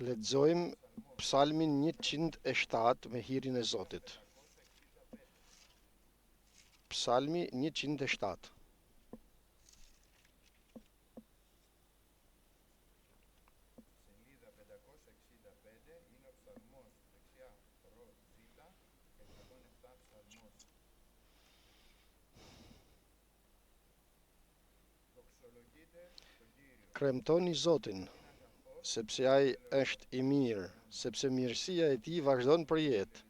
Lexojmë Psalmin 107 me hirin e Zotit. Psalmi 107. Kremtoni Zotin, sepse ai është i mirë, sepse mirësia e tij vazhdon për jetë.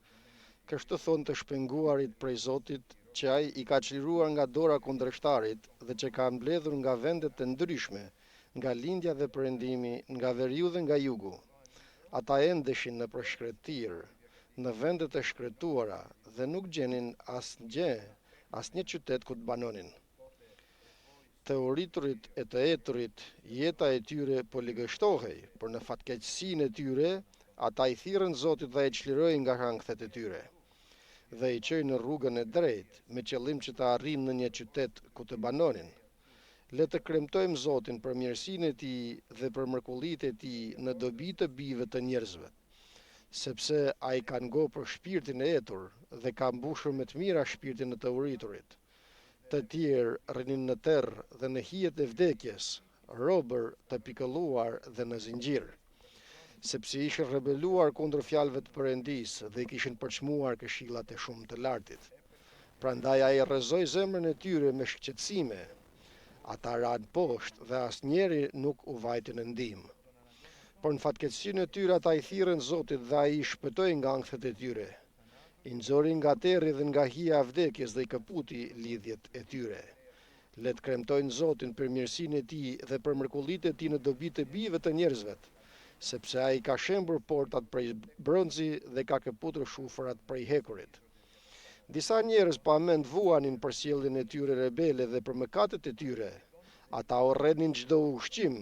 Kështu thonë të shpenguarit prej Zotit, që ai i ka çliruar nga dora kundërshtarit dhe që ka mbledhur nga vendet të ndryshme, nga lindja dhe perëndimi, nga veriu dhe nga jugu. Ata endeshin në përshkretir, në vendet e shkretuara dhe nuk gjenin asnjë qytet ku të banonin. Të uriturit e të eturit, jeta e tyre po ligështohej, por në fatkeqësinë e tyre, ata i thirrën Zotit dhe e çlirojnë nga hangthet e tyre. Dhe i çojnë në rrugën e drejtë, me qëllim që të arrijnë në një qytet ku të banonin. Le të kremtojmë Zotin për mirësinë e tij dhe për mrekullitë e tij në dobi të bijve të njerëzve, sepse ai ka ngopur shpirtin e etur dhe ka mbushur me të mira shpirtin e të uriturit. Të tjerë rrinin në terrë dhe në hijet e vdekjes, robër të pikëlluar dhe në zinxhir, sepse ishin rebeluar kundër fjalëve të Perëndisë dhe i kishin përçmuar këshillat e shumë të lartit. Prandaj ai rrezoi zemrën e tyre me shqetësime. Ata ranë poshtë dhe asnjëri nuk u vajti në ndihmë. Por në fatkeqësinë e tyre ata i thirrën Zotit dhe ai i shpëtoi nga ankthet e tyre. I nxori nga terri dhe nga hija e vdekjes dhe i kaputi lidhjet e tyre. Le të kremtojnë Zotin për mirësinë e tij dhe për mrekullitë e tij në dobi të bijve të njerëzve, sepse ai ka shembur portat prej bronzi dhe ka kaputur shufrat prej hekurit. Disa njerëz pa mend vuanin për sjelljen e tyre rebele dhe për mëkatet e tyre. Ata urrënin çdo ushqim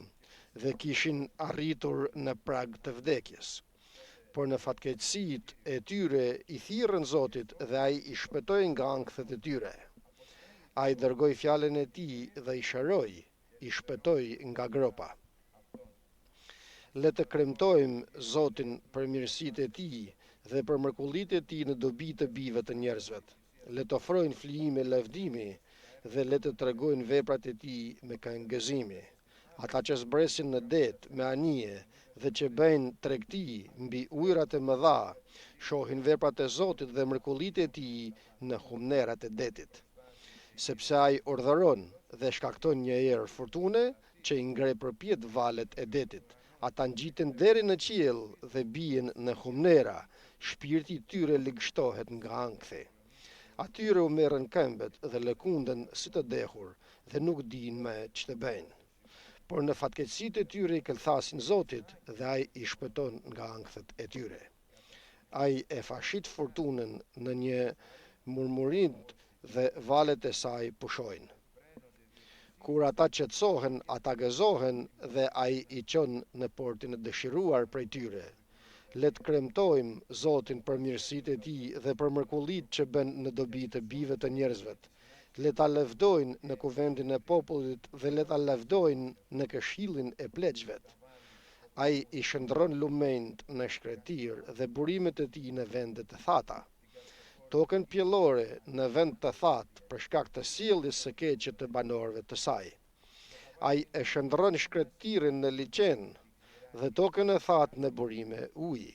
dhe kishin arritur në prag të vdekjes. Por në fatkeqësitë e tyre i thirrën Zotit dhe ai i shpëtoi nga ankthet e tyre. Ai dërgoi fjalën e tij dhe i shëroi, i shpëtoi nga gropa. Le të kremtojmë Zotin për mirësitë e tij dhe për mrekullitë e tij në dobi të bijve të njerëzve. Le të ofrojnë flijime lavdimi dhe le të tregojnë veprat e tij me këngëzimi. Ata që zbresin në det me anije dhe që bëjnë tregti mbi ujërat e mëdha, shohin veprat e Zotit dhe mrekullitë e tij në humnerat e detit. Sepse ai urdhëron dhe shkakton një erë furtune që i ngre përpjet valet e detit. Ata ngjiten deri në qiell dhe bien në humnera, shpirti i tyre ligështohet nga ankthi. Atyre u merrën këmbët dhe lëkunden si të dehur dhe nuk dinë më ç'të bëjnë. Por në fatkeqësitë e tyre i këllthasin Zotit dhe ai i shpëton nga ankthet e tyre. Ai e fashit fortunën në një murmurim dhe valet e saj pushojnë. Kur ata qetësohen, ata gëzohen dhe ai i çon në portin e dëshiruar prej tyre. Le të kremtojmë Zotin për mirësitë e tij dhe për mrekullitë që bën në dobi të bijve të njerëzve. Le ta lavdojnë në kuvendin e popullit dhe le ta lavdojnë në këshillin e pleqve. Ai i shndron lumenjt në shkretir dhe burimet e tij në vende të thata. Tokën pjellore në vend të thatë për shkak të sjelljes së keqe të banorëve të saj. Ai e shndron shkretirin në liçen dhe tokën e thatë në burime uji.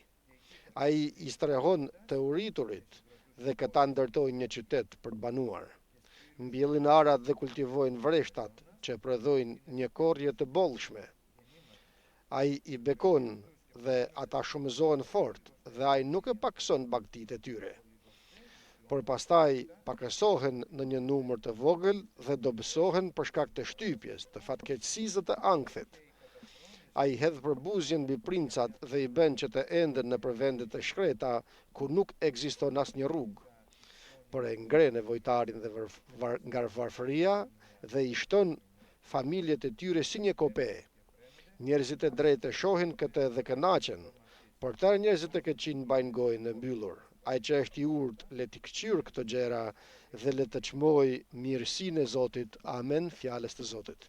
Ai i strehon të uriturit dhe këta ndërtojnë një qytet për të banuar. Mbjellin arat dhe kultivojnë vreshtat që prodhojnë një korrje të bollshme. Ai i bekon dhe ata shumëzohen fort dhe ai nuk e pakson bagtitë e tyre. Por pastaj pakësohen në një numër të vogël dhe dobësohen për shkak të shtypjes, të fatkeqësisë të ankthit. Ai hedh përbuzjen mbi princat dhe i bën që të enden në vende të shkreta ku nuk ekziston asnjë rrugë. Por e ngre nevojtarin dhe nga varfëria dhe i shton familjet e tyre si një kope. Njerëzit e drejtë shohin këtë dhe kënaqen, por këta njerëzit e keqin mbajnë gojën e mbyllur. Ai që është i urtë le të kqyr këto gjëra dhe le të çmoj mirësinë e Zotit. Amen, fjalës të Zotit.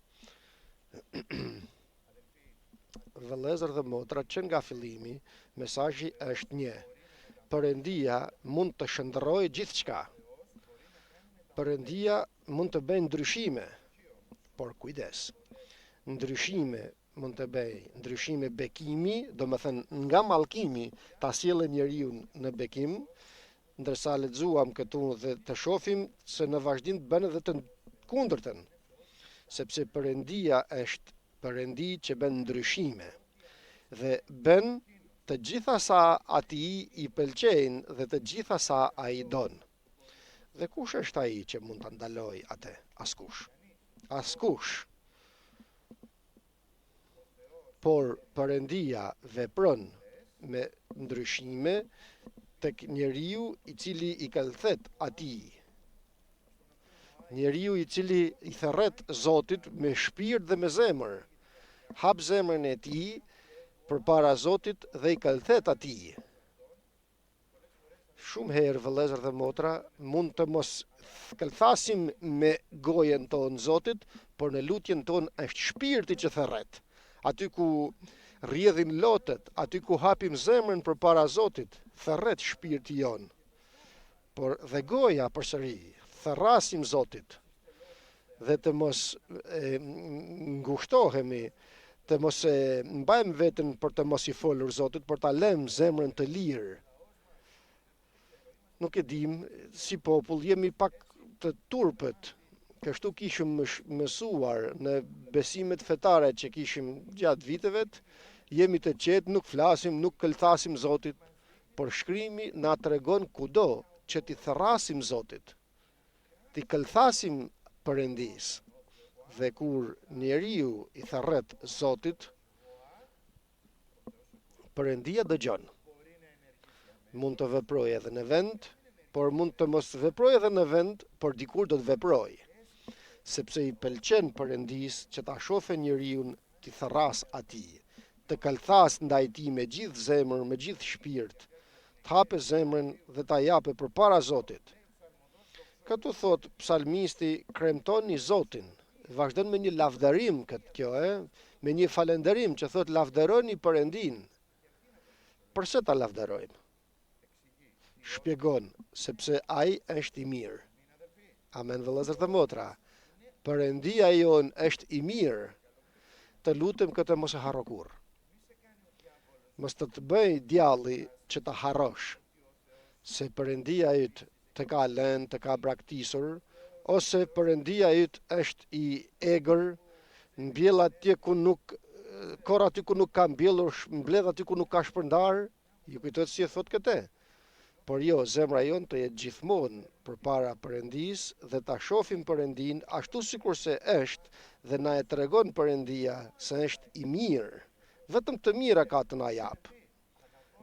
vëllezër dhe motra, që nga fillimi, mesazhi është një. Perëndia mund të shndërrojë gjithçka. Perëndia mund të bëjë ndryshime, por kujdes. Ndryshime mund të bëjë, ndryshime bekimi, do më thënë nga mallkimi ta sjellë njeriu në bekim, ndërsa lexuam këtu dhe të shohim se në vazhdim bën edhe të kundërtën, sepse Perëndia është Perëndi që bën ndryshime dhe bën të gjitha sa ati i pëlqejnë dhe të gjitha sa ai don. Dhe kush është ai që mund ta ndalojë atë? Askush. Askush. Por Perëndia vepron me ndryshime tek njeriu i cili i kallëthet atij. Njeriu i cili i thërret Zotit me shpirt dhe me zemër, hap zemrën e tij përpara Zotit dhe i kallëthet atij. Shumë herë, vëllezër dhe motra, mund të mos kallëthasim me gojen tonë Zotit, por në lutjen tonë është shpirti që thërret. Aty ku rrjedhin lotët, aty ku hapim zemrën përpara Zotit, thërret shpirti jon. Por dhe goja përsëri, thërrasim Zotit dhe të mos ngushtohemi, të mos mbajmë veten për të mos i folur Zotit, por ta lëm zemrën të lirë. Nuk e dim, si popull jemi pak të turpët. Kështu kishim mësuar në besimet fetare që kishim gjatë viteve, jemi të qetë, nuk flasim, nuk këllthasim Zotit, por shkrimi na tregon kudo që t'i thërrasim Zotit, t'i këllthasim Perëndis. Dhe kur njeriu i thërret Zotit, Perëndia dëgjon. Mund të veprojë edhe në vend, por mund të mos veprojë edhe në vend, por dikur do të veprojë. Sepse i pëlqen Perëndis që ta shohë njeriu t'i thërras atij, të kallëthas ndaj tij me gjithë zemër, me gjithë shpirt, të hapë zemrën dhe ta japë përpara Zotit. Këtu thot psalmisti, kremtoni Zotin, vazhdon me një lavdërim këtë kjo, me një falënderim që thot lavdëroni Perëndin. Përse ta lavdërojmë? Shpjegon, sepse ai është i mirë. Amen, vëllezër dhe motra. Perëndia jon është i mirë. Të lutem këtë mos e harro kurrë. Mos të bëj djalli që ta harrosh, se Perëndia yt të ka lënë, të ka braktisur, ose Perëndia yt është i egër, mbjell atje ku nuk, korr aty ku nuk ka mbjellur, mbledh aty ku nuk ka shpërndar. Ju kujtohet si e thot këtë? Por jo, zemra jon të jetë gjithmonë përpara Perëndis dhe ta shohim Perëndin ashtu sikurse është dhe na e tregon Perëndia se është i mirë. Vetëm të mira ka të na jap.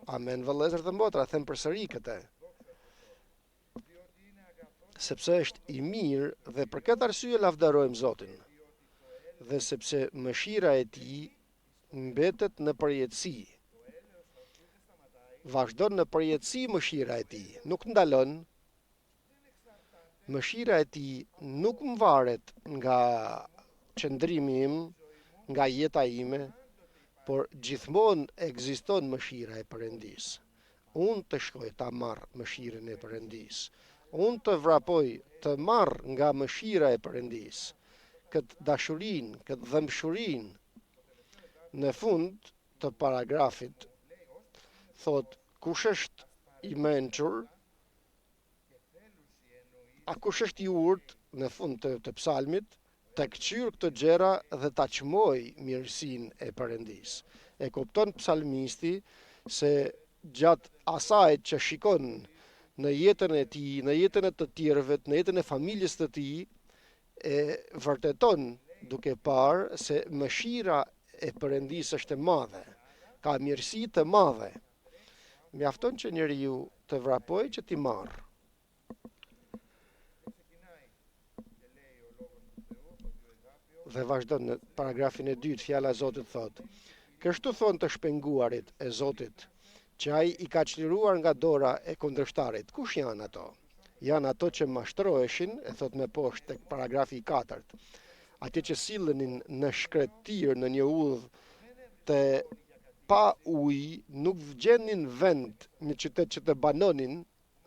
Amen, vëllezër dhe motra, them përsëri këtë. Sepse është i mirë dhe për këtë arsye lavdërojmë Zotin. Dhe sepse mëshira e tij mbetet në përjetësi. Vazhdon në përjetësi mëshira e tij, nuk ndalon. Mëshira e tij nuk mvaret nga qëndrimi im, nga jeta ime, por gjithmonë ekziston mëshira e Perëndis. Unë të shkoj ta marr mëshirën e Perëndis. Unë të vrapoj të marr nga mëshira e Perëndis këtë dashurinë, këtë dhëmshurinë. Në fund të paragrafit thot, kush është i mençur, a kush është i urt, në fund të psalmit, të këqyr këtë gjëra dhe ta çmoj mirësinë e Perëndis. E kupton psalmisti se gjatë asaj që shikon në jetën e tij, në jetën e të tjerëve, në jetën e familjes së tij, e vërteton duke parë se mëshira e Perëndis është e madhe, ka mirësi të madhe. Mjafton që njeriu të vrapojë që t'i marrë. Dhe vazhdon në paragrafin e 2, fjala e Zotit thot: kështu thonë të shpenguarit e Zotit, që ai i ka çliruar nga dora e kundërshtarit. Kush janë ato? Janë ato që mashtroheshin, e thot me poshtë tek paragrafi i 4. Atje që sillenin në shkretir në një udhë të pa ujë nuk gjenin vend në qytet që të banonin,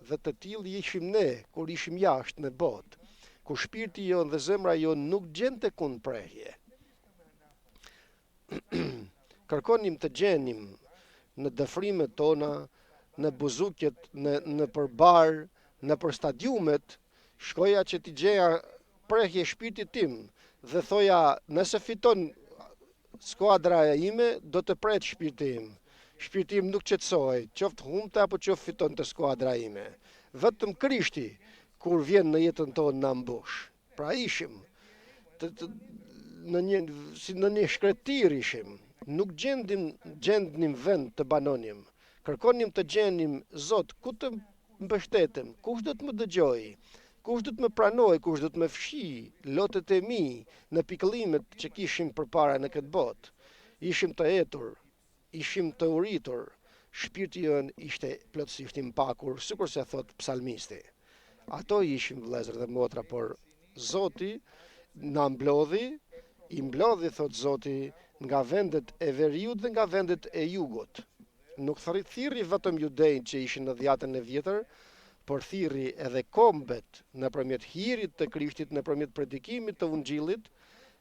dhe të tillë ishim ne kur ishim jashtë në botë, kur shpirti jon dhe zemra jon nuk gjente kund prehje. Kërkonim të gjenim në dëfrimet tona, në buzukjet, në përbar, në për stadiumet, shkoja që t'i gjeja prehje shpirtit tim dhe thoja nëse fiton skuadra ime do të pret shpirti im. Shpirti im nuk qetësohej, qoftë humte apo qoftë fiton të skuadra ime. Vetëm Krishti kur vjen në jetën tonë na mbush. Pra ishim në një shkretir ishim. Nuk gjendnim vend të banonim. Kërkonim të gjenim Zot, ku të mbështetem, kush do të më dëgjoj, kush do të më pranoj, kush do të më fshi lotët e mi në pikëllimet që kishim përpara në këtë botë. Ishim të etur, ishim të uritur, shpirti jon ishte plotësisht i mpakur, sikur se thot psalmisti. Ato ishim vëllezër dhe motra, por Zoti na mblodhi, i mblodhi thot Zoti nga vendet e veriut dhe nga vendet e jugut. Nuk thirri vetëm judejnë që ishin në dhjatën e vjetër, por thirri edhe kombet nëpërmjet hirit të Krishtit, nëpërmjet predikimit të Ungjillit,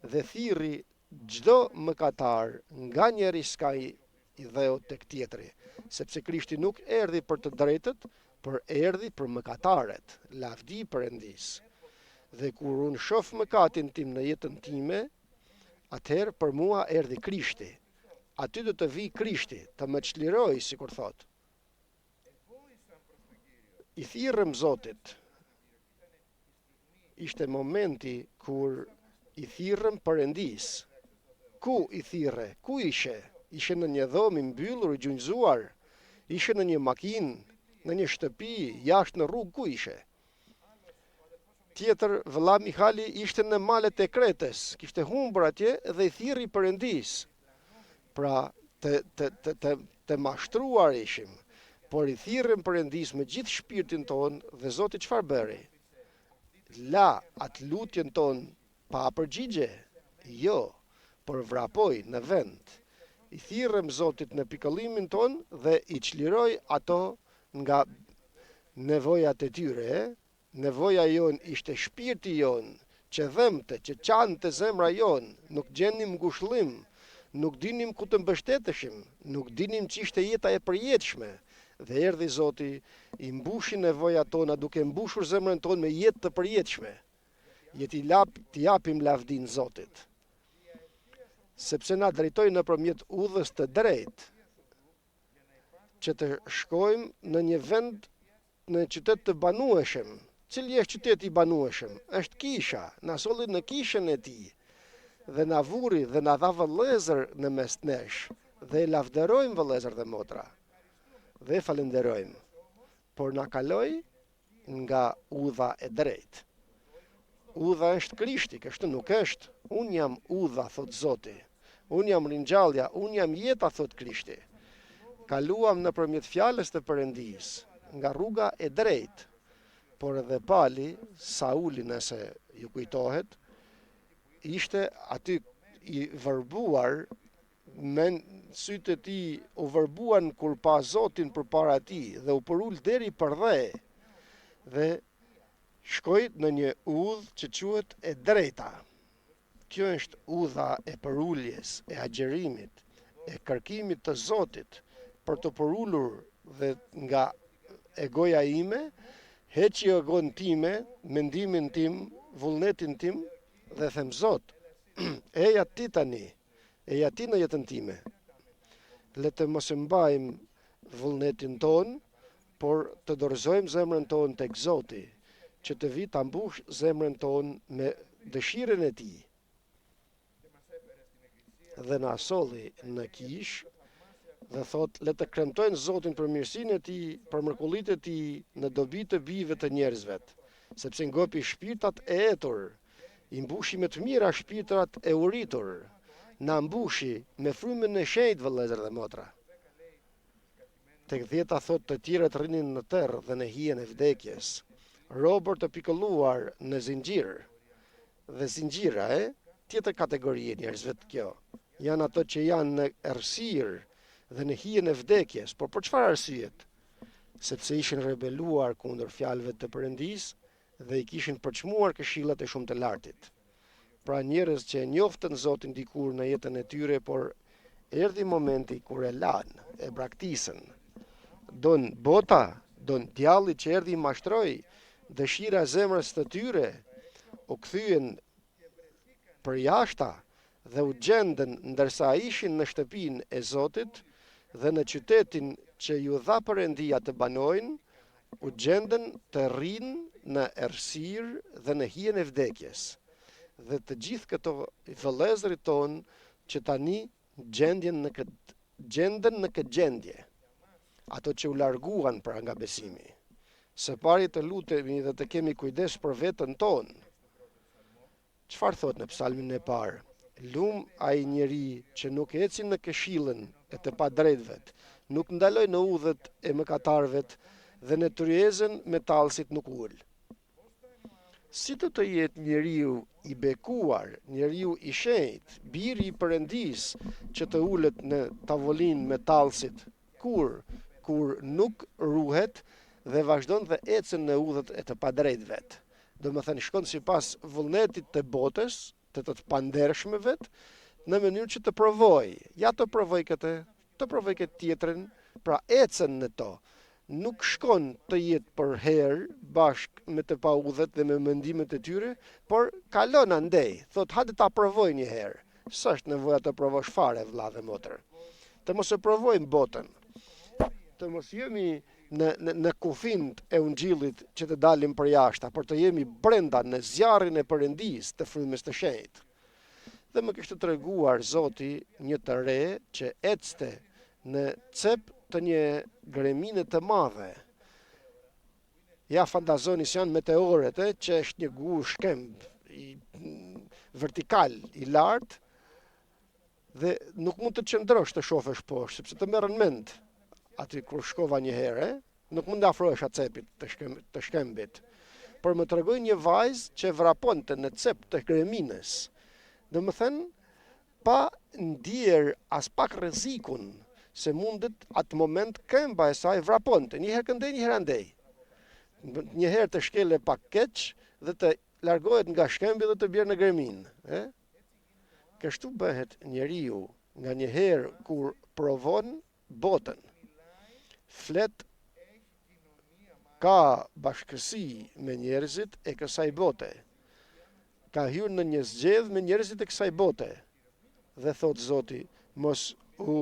dhe thirri çdo mëkatar nga njeri skaj i dheu tek tjetri, sepse Krishti nuk erdhi për të drejtët, por erdhi për mëkatarët, lavdi Perëndis. Dhe kur unë shoh mëkatin tim në jetën time, atëherë për mua erdhi Krishti. Aty do të vi Krishti, të më çliroj, sikur thot. I thirrëm Zotit. Ishte momenti kur i thirrëm Perëndis. Ku i thirre? Ku ishe? Ishe në një dhomë i mbyllur, i gjunjëzuar? Ishe në një makinë, në një shtëpi, jashtë në rrugë, ku ishe? Tjetër, vëlla Mihali ishte në malet e Kretës, kishte humbur atje dhe i thirri Perëndis. Pra, të mashtruar ishim, por i thirrëm Perëndis me gjithë shpirtin ton dhe Zoti çfarë bëri? La atë lutjen ton pa përgjigje? Jo, por vrapoi në vend. I thirrëm Zotit në pikëllimin ton dhe i çliroi ato nga nevojat e tyre. Nevoja jon ishte shpirti jon, që dhëmte, që qante zemra jon, nuk gjenim ngushëllim, nuk dinim ku të mbështeteshim, nuk dinim ç'ishte jeta e përjetshme. Dhe erdhi Zoti, i mbushi nevojat tona duke mbushur zemrën tonë me jetë të përjetshme. T'i japim lavdin Zotit. Sepse na drejtoi nëpërmjet udhës të drejtë, që të shkojmë në një vend, në qytet të banueshëm. Cili është qyteti i banueshëm? Është Kisha, na solli në kishën e tij. Dhe na vuri dhe na dha vëllezër në mes nesh, dhe e lavderojmë vëllezër dhe motra. Dhe falenderojmë. Por na kaloi nga udha e drejtë. Udha është Krishti, kështu nuk është. Unë jam udha, thot Zoti. Unë jam ringjallja, unë jam jeta, thot Krishti. Kaluam nëpërmjet fjalës të Perëndis, nga rruga e drejtë. Por edhe pali, Sauli, nëse ju kujtohet, ishte aty i vërbuar, me sytë e tij u vërbuan kur pa Zotin përpara tij dhe u përul deri për dhe, dhe shkoi në një udhë që quhet e drejta. Kjo është udha e përuljes, e agjerimit, e kërkimit të Zotit për të përulur dhe nga egoja ime, heqi egon time, mendimin tim, vullnetin tim dhe them Zot, eja ti tani, eja ti në jetën time. Le të mos e mbajmë vullnetin ton, por të dorëzojmë zemrën ton tek Zoti, që të vi ta mbush zemrën ton me dëshirën e tij. Dhe na solli në kish dhe thot, le të kremtojnë Zotin për mirësinë e tij, për mrekullitë e tij në dobi të bijve të njerëzvet, sepse ngopi shpirtat e etur, i mbushi me të mira shpirtrat e uritur, na mbushi me frymën e shenjtë, vëllezër dhe motra. Tek 10 thot, të tjerët rrinin në terr dhe në hijen e vdekjes, robër të pikëlluar në zinxhir. Dhe zinxhira, tjetër kategori e njerëzve kjo. janë ato që janë në errësirë dhe në hijen e vdekjes, por për çfarë arsyet? Sepse ishin rebeluar kundër fjalëve të Perëndisë dhe i kishin përçmuar këshillat e Shumë të Lartit. Pra njerëz që e njoftën Zotin dikur në jetën e tyre, por erdhi momenti kur e lanë, e braktisën. Don bota, don djalli që erdhi i mashtroi, dëshira e zemrës të tyre u kthyen për jashta dhe u gjendën ndërsa ishin në shtëpinë e Zotit dhe në qytetin që ju dha Perëndia të banojnë, u gjendën të rrinë në errësirë dhe në hijen e vdekjes. Dhe të gjithë këto vëllezërit tonë që tani gjendën në këtë gjendje, ato që u larguan pra nga besimi. Së pari të lutemi dhe të kemi kujdes për veten tonë. Çfarë thot në psalmin e parë? Lum ai njeri që nuk eci në këshillën e të padrejtëve, nuk ndaloj në udhët e mëkatarëve dhe në tryezën me tallësit nuk ul. Si të jetë njeriu i bekuar, njeriu i shenjtë, biri i Perëndisë që të ulet në tavolinë me tallësit, kur nuk ruhet dhe vazhdon dhe ecën në udhët e të padrejtëve. Do më thënë shkon sipas vullnetit të botës, të pandershmeve, në mënyrë që të provoj. Ja të provoj këtë tjetrën, pra ecën në to. Nuk shkon të jetë për herë bashkë me të paudhët dhe me mendimet e tyre, por kalon andej, thot hajde ta provoj një herë. S'është nevoja të provosh fare, vëlla dhe motër. Të mos e provojmë botën. Të mos jemi në kufint e ungjillit që të dalim për jashta, por të jemi brenda në zjarrin e Perëndisë të frymës të shenjtë. Dhe më kishte treguar Zoti një të re që ecte në cep të një gremine të madhe. Ja fantazoni se janë meteoret, që është një gu shkemb vertikal i lartë dhe nuk mund të qëndrosh të shofesh poshtë, sepse të merren mend. Aty kur shkova një herë, nuk mund të afrohesh atë cepit të shkembit. Por më tregoi një vajzë që vraponte në cep të gremines. Domethënë, pa ndier as pak rrezikun se mundet atë moment këmba e saj vraponte, një herë këndej, një herë andej. Një herë të shkele pak keq dhe të largohet nga shkembi dhe të bjerë në gremin. Kështu bëhet njeriu nga një herë kur provon botën. Flet ka bashkësi me njerëzit e kësaj bote. Ka hyrë në një zgjedhje me njerëzit e kësaj bote. Dhe thot Zoti, mos u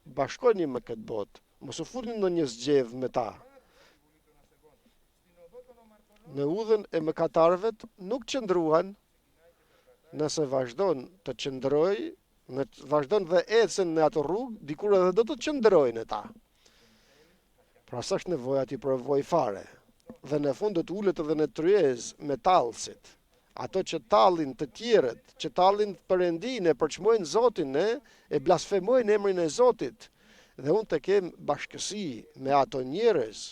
bashkoni me këtë botë, mos u futni në një zgjedhje me ta. Në udhën e mëkatarëve nuk qëndruan, nëse vazhdon të qëndroj, vazhdon dhe ecën në atë rrugë, dikur edhe do të qëndrojnë ta. Pra s'është nevoja t'i provoj fare. Dhe në fund do të ulet edhe në tryezë me tallësit. Ato që tallin të tjerët, që tallin Perëndinë, e përçmojnë Zotin, e blasfemojnë emrin e Zotit. Dhe unë të kem bashkësi me ato njerëz.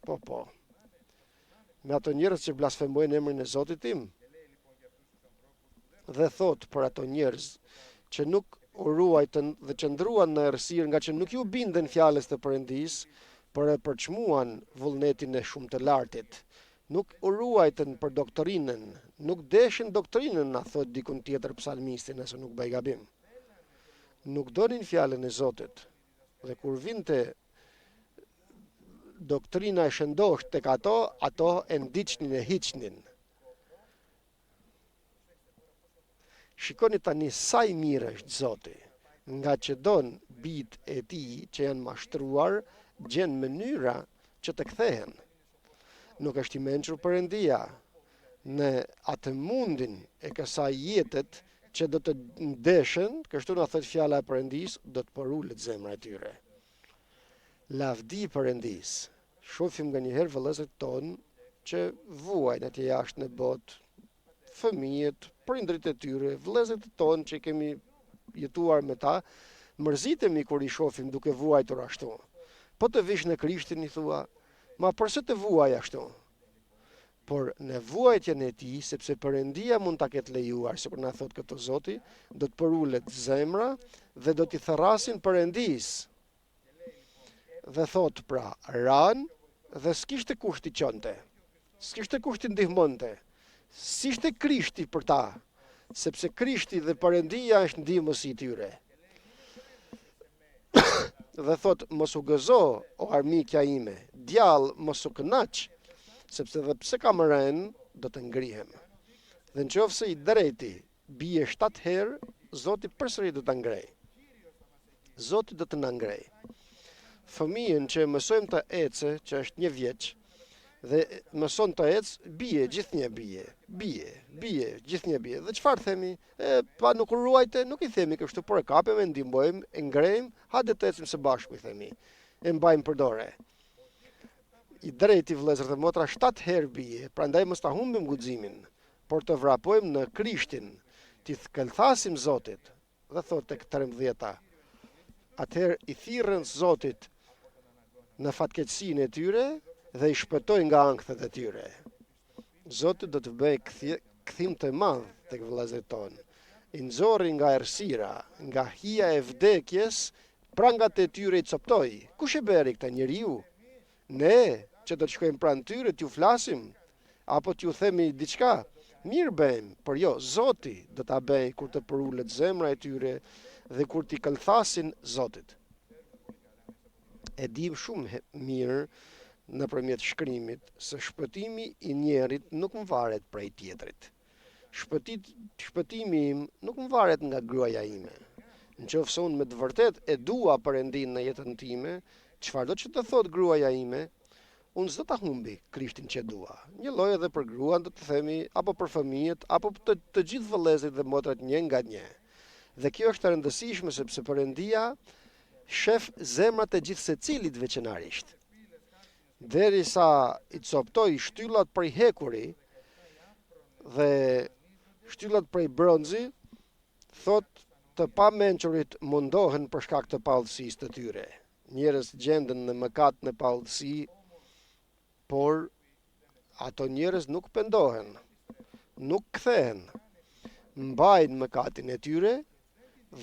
Po. Me ato njerëz që blasfemojnë emrin e Zotit tim. Dhe thot për ato njerëz që nuk u ruajtën dhe qëndruan në errësirë nga që nuk ju bindën fjalës të Perëndisë, por e përçmuan vullnetin e Shumë të Lartit. Nuk u ruajtën për doktrinën, nuk deshin doktrinën, na thot dikun tjetër psalmisti, nëse nuk bëj gabim. Nuk donin fjalën e Zotit. Dhe kur vinte doktrina e shëndosht tek ato e ndiqnin e hiqnin. Shikoni tani sa i mirë është Zoti, nga që don bijt e tij që janë mashtruar, gjen mënyra që të kthehen. Nuk është i mençur Perëndia në atë mundin e kësaj jetet që do të ndeshen, kështu na thot fjala e Perëndisë, do të porulet zemra e tyre. Lavdi Perëndisë. Shohim nganjëherë vëllezërit tonë që vuajnë atje jashtë në botë, fëmijët, prindrit e tyre, vëllezërit tonë që kemi jetuar me ta, mërzitemi kur i shohim duke vuajtur ashtu. Po të vish në Krishtin, i thua, ma përse të vuaj ashtu? por në vuajtjen e tij, sepse Perëndia mund ta ketë lejuar, sikur na thot këto Zoti, do të përulet zemra dhe do t'i therrasin Perëndis. Dhe thot pra, ran dhe s'kishte kush t'i qonte, s'kishte kush t'i ndihmonte, s'ishte Krishti për ta, sepse Krishti dhe Perëndia është ndihmësi i tyre. Dhe thot, mos u gëzo, o armikja ime, djallë mos u kënaq, sepse dhe pse kam rënë, do të ngrihem. Dhe nëse i drejti bie 7 herë, Zoti përsëri do ta ngrej. Zoti do të na ngrej. Fëmijën që mësojmë të ecë, që është 1 vjeç, dhe mëson të ecë, bie, gjithnjë bie, gjithnjë bie. Dhe çfarë themi? Pa nuk ruajte, nuk i themi kështu, por e kapem, e ndihmojmë, e ngrejmë, hajde të ecim së bashku, i themi. E mbajmë për dorë. I drejti vëllezër dhe motra 7 herë bie, prandaj mos ta humbim guximin, por të vrapojmë në Krishtin, t'i këllthasim Zotit. Dhe thot tek 13. Atëherë i thirrën Zotit në fatkeqësinë e tyre dhe i shpëtoi nga ankthët e tyre. Zoti do të bëjë kthim të madh tek vëllezërit tonë. I nxorri nga errësira, nga hija e vdekjes, prangat e tyre i coptoi. Kush e bëri këtë? Njeriu? Ne, që do të shkojmë pranë tyre, t'ju flasim, apo t'ju themi diçka? Mirë bëjmë, por jo, Zoti do ta bëjë kur të përulet zemra e tyre dhe kur t'i këllthasin Zotit. E dim shumë mirë nëpërmjet shkrimit se shpëtimi i njerit nuk më varet prej tjetrit. Shpëtimi im nuk më varet nga gruaja ime. Nëse unë me të vërtet e dua Perëndin në jetën time, çfarëdo që të thot gruaja ime, unë s'do ta humbi Krishtin që dua. Një lloj edhe për gruan do të themi, apo për fëmijët, apo të gjithë vëllezërit dhe motrat një nga një. Dhe kjo është e rëndësishme sepse Perëndia shef zemrat e gjithë secilit veçanarisht. Derisa i coptoi shtyllat prej hekuri dhe shtyllat prej bronzi, thot të pamenqurit mundohen për shkak të pallësisë të tyre. Njerëz gjenden në mëkat në pallësi, por ato njerëz nuk pendohen, nuk kthehen, mbajnë mëkatin e tyre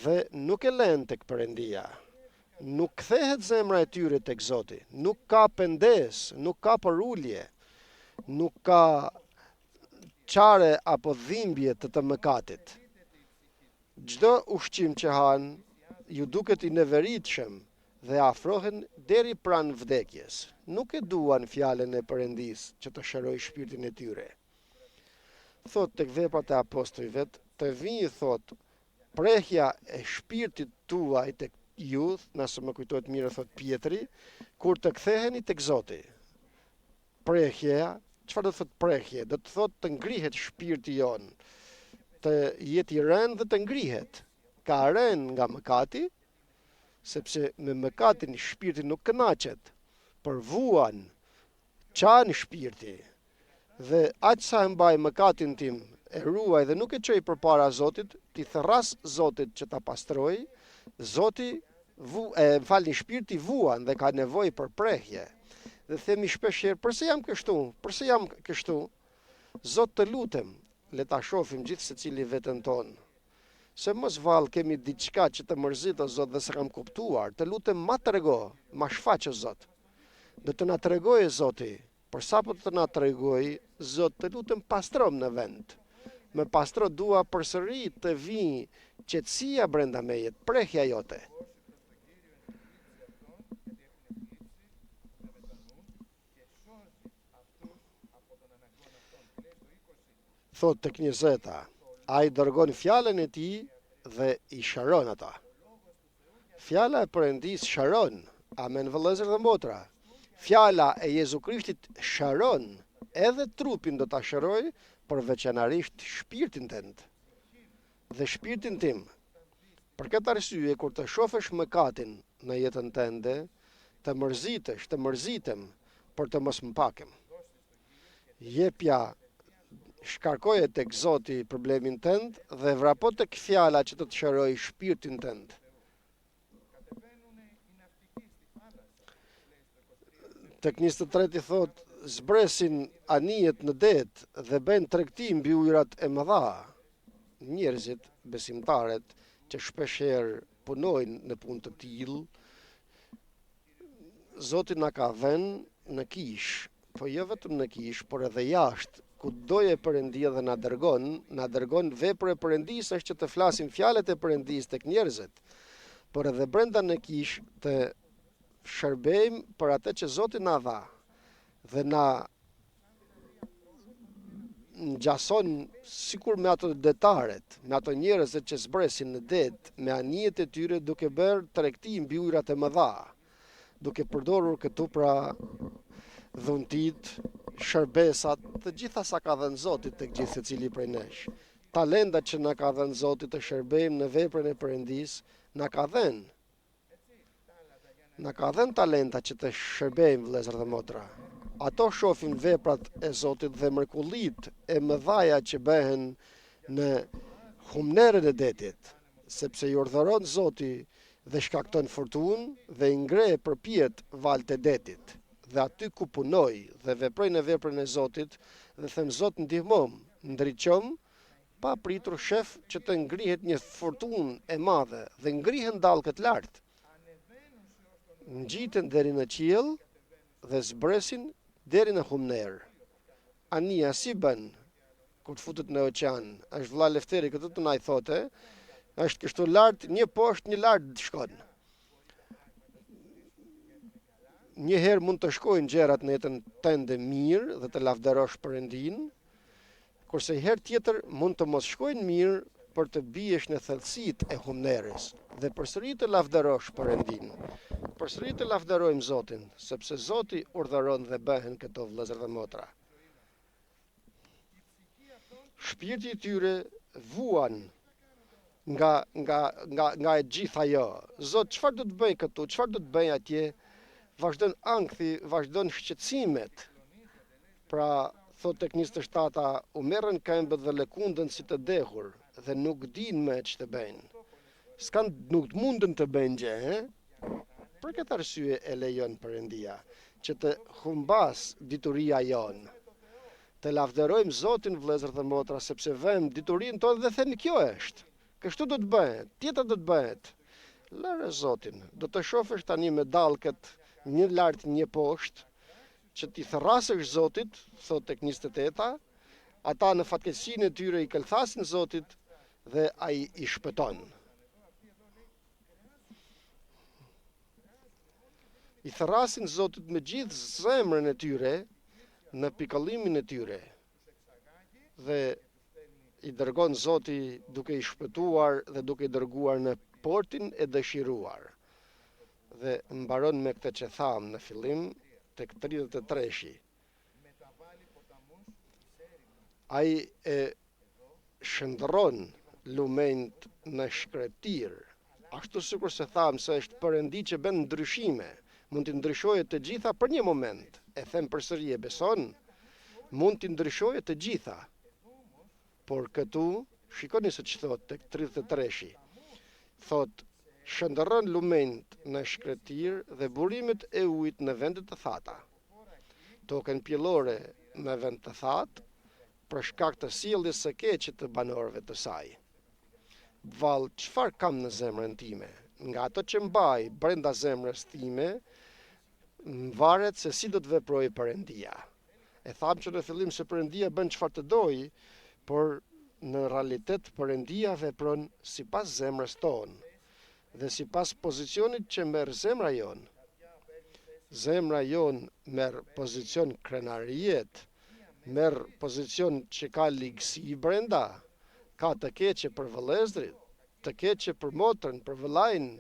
dhe nuk e lënë tek Perëndia. Nuk kthehet zemra e tyre tek Zoti, nuk ka pendes, nuk ka përulje, nuk ka çare apo dhimbje të mëkatit. Çdo ushqim që han ju duket i neveritshëm dhe afrohen deri pranë vdekjes. Nuk e duan fjalën e Perëndis që të shëroj shpirtin e tyre. Thot tek Veprat e Apostujve, të vijë thot prehja e shpirtit tuaj tek ju, nëse më kujtohet mirë thot Pietri, kur të ktheheni tek Zoti. Prehja, çfarë do të thot prehje? Do të thot të ngrihet shpirti jon, të jetë i rënd dhe të ngrihet. Ka rënë nga mëkati, sepse me mëkatin shpirti nuk kënaqet, por vuan, çan shpirti. Dhe aq sa e mbaj mëkatin tim, e ruaj dhe nuk e çoj përpara Zotit, ti therras Zotit që ta pastroj, Zoti falni shpirti vuan dhe ka nevojë për prehje. Dhe themi shpesh herë, pse jam kështu? Pse jam kështu? Zot të lutem, le ta shohim gjithë secili veten tonë. Se mos vallë kemi diçka që të mërzit o Zot dhe se kam kuptuar, të lutem ma trego, ma shfaq o Zot. Do të na tregojë Zoti, por sapo të na tregojë, Zot të lutem pastrom në vend. Me pastro dua përsëri të vi qetësia brenda meje, prehja jote. Thot tek 20, ai dërgon fjalën e tij dhe i shëron ata. Fjala e Perëndis shëron. Amen vëllezër dhe motra. Fjala e Jezu Krishtit shëron, edhe trupin do ta shëroj, por veçanërisht shpirtin tënd. Dhe shpirtin tim. Për këtë arsye kur të shohësh mëkatin në jetën tënde, të mërzitesh, të mërzitem, por të mos mpakem. Jepja shkarkoje tek Zoti problemin tënd dhe vrapo tek fjala që të të shëroj shpirtin tënd. Tek 23 thot, zbresin anijet në det dhe bëjnë tregti mbi ujërat e mëdha. Njerëzit, besimtarët, që shpeshherë punojnë në punë të tillë, Zoti na ka vënë në kish, po jo vetëm në kish, por edhe jashtë, ku doje Perëndia dhe na dërgon vepër e Perëndisë është që të flasim fjalët e Perëndisë tek njerëzit, por edhe brenda në kish të shërbejmë për atë që Zoti na dha dhe na ngjason sikur me ato detaret, me ato njerëzit që zbresin në det, me anijet e tyre duke bërë tregti mbi ujërat e mëdha, duke përdorur këtu pra dhuntit, shërbesat, të gjitha sa ka dhënë Zoti tek gjithë secili prej nesh. Talentat që na ka dhënë Zoti të shërbejmë në veprën e Perëndisë, na ka dhënë. Na ka dhënë talenta që të shërbejmë, vëllezër dhe motra. Ato shohin veprat e Zotit dhe mrekullitë e mëdhaja që bëhen në humnerën e detit, sepse i urdhëron Zoti dhe shkakton fortunë dhe i ngre përpjet valët e detit. Dhe aty ku punoj dhe veproj në veprën e Zotit dhe them Zot ndihmom, ndriqom, pa pritur shef që të ngrihet një fortunë e madhe dhe ngrihen dallkët lart. Ngjiten deri në qiell dhe zbresin deri në humner. Ania si bën kur të futet në oqean? Është vëlla Lefteri këtu të na i thote, është kështu lart, një poshtë, një lart shkon. Një herë mund të shkojnë gjërat në jetën tënde mirë dhe të lavdërosh Perëndin, kurse herë tjetër mund të mos shkojnë mirë për të biesh në thellësitë e humnerës dhe përsëri të lavdërosh Perëndin. Përsëri të lavdërojmë Zotin, sepse Zoti urdhëron dhe bëhen këto, vëllezër dhe motra. Shpirti i tyre vuan nga e gjitha ajo. Zot, çfarë do të bëj këtu? Çfarë do të bëj atje? Vazhdon ankthi, vazhdon shqetësimet. Pra, thot tek 27-a, u merrën këmbët dhe lëkundën si të dehur dhe nuk din më ç'të bëjnë. Nuk mundën të bëjnë gjë, Për këtë arsye e lejon Perëndia që të humbas dituria jonë. Të lavdërojmë Zotin, vëllezër dhe motra, sepse vëmë diturinë tonë dhe themi kjo është. Kështu do të bëhet, tjetër do të bëhet. Lëre Zotin, do të shohësh tani me dallkët një lart një poshtë, që ti therrasësh Zotit, thot tek 28-a, ata në fatkeqësinë e tyre i këllthasin Zotit dhe ai i shpëton. I therrasin Zotit me gjithë zemrën e tyre në pikëllimin e tyre dhe i dërgon Zoti duke i shpëtuar dhe duke i dërguar në portin e dëshiruar. Dhe mbaron me këtë që tham në fillim tek 33-shi. Ai e shndërron lumenjt në shkretir, ashtu sikur se tham se është Perëndi që bën ndryshime. Mund të ndryshojë të gjitha për një moment. E them përsëri, e beson? Mund të ndryshojë të gjitha. Por këtu, shikoni se ç'thot tek 33-shi. Thot, shndërron lumenjt në shkretir dhe burimet e ujit në vende të thata. Tokën pjellore në vend të thatë, për shkak të sjelljes së keqe të banorëve të saj. Vallë, çfarë kam në zemrën time? Nga ato që mbaj brenda zemrës time, varet se si do të veproj Perëndia. E tham që në fillim se Perëndia bën çfarë të dojë, por në realitet Perëndia vepron sipas zemrës tonë dhe sipas pozicionit që merr zemra jonë. Zemra jonë merr pozicion krenariet, merr pozicion që ka ligësi brenda, ka të keqe për vëllezërit, të keqe për motrën, për vëllain,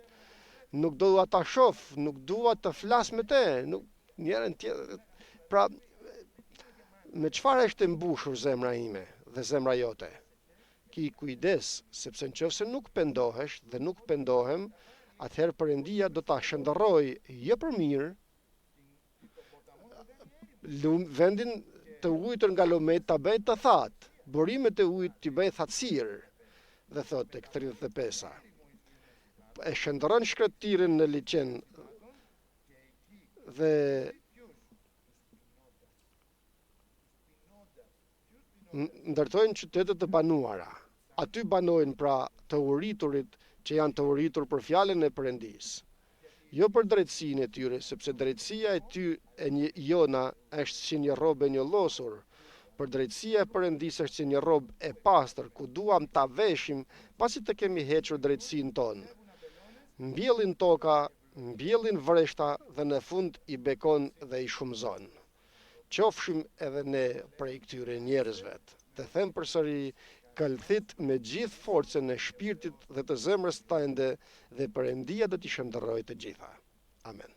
nuk dua ta shoh, nuk dua të flas me te, nuk njërin tjetër. Pra, me çfarë është e mbushur zemra ime dhe zemra jote? Ki kujdes, sepse nëse nuk pendohesh dhe nuk pendohem, atëherë Perëndia do ta shndërroj jo për mirë vendin të ujitër nga lumet ta bëj të thatë, burimet e ujit t'i bëj thatësirë, dhe thot tek 35-a. E shndërron shkretirin në liçen dhe ndërtojnë qytete të banuara. Aty banojnë pra të urriturit që janë të urritur për fjalën e Perëndisë. Jo për drejtsinë e tyre, sepse drejtësia e ty e jona është si një robë e njollosur, për drejtësia e Perëndisë është si një robë e pastër, ku duam ta veshim pasi të kemi hequr drejtsinë tonë. Mbjellin toka, mbjellin vreshta dhe në fund i bekon dhe i shumëzon. Qofshim edhe ne prej këtyre njerëzve. Të them përsëri, këllëthit me gjithë forcën e shpirtit dhe të zemrës tënde dhe Perëndia do t'i shëndërrojë të gjitha. Amen.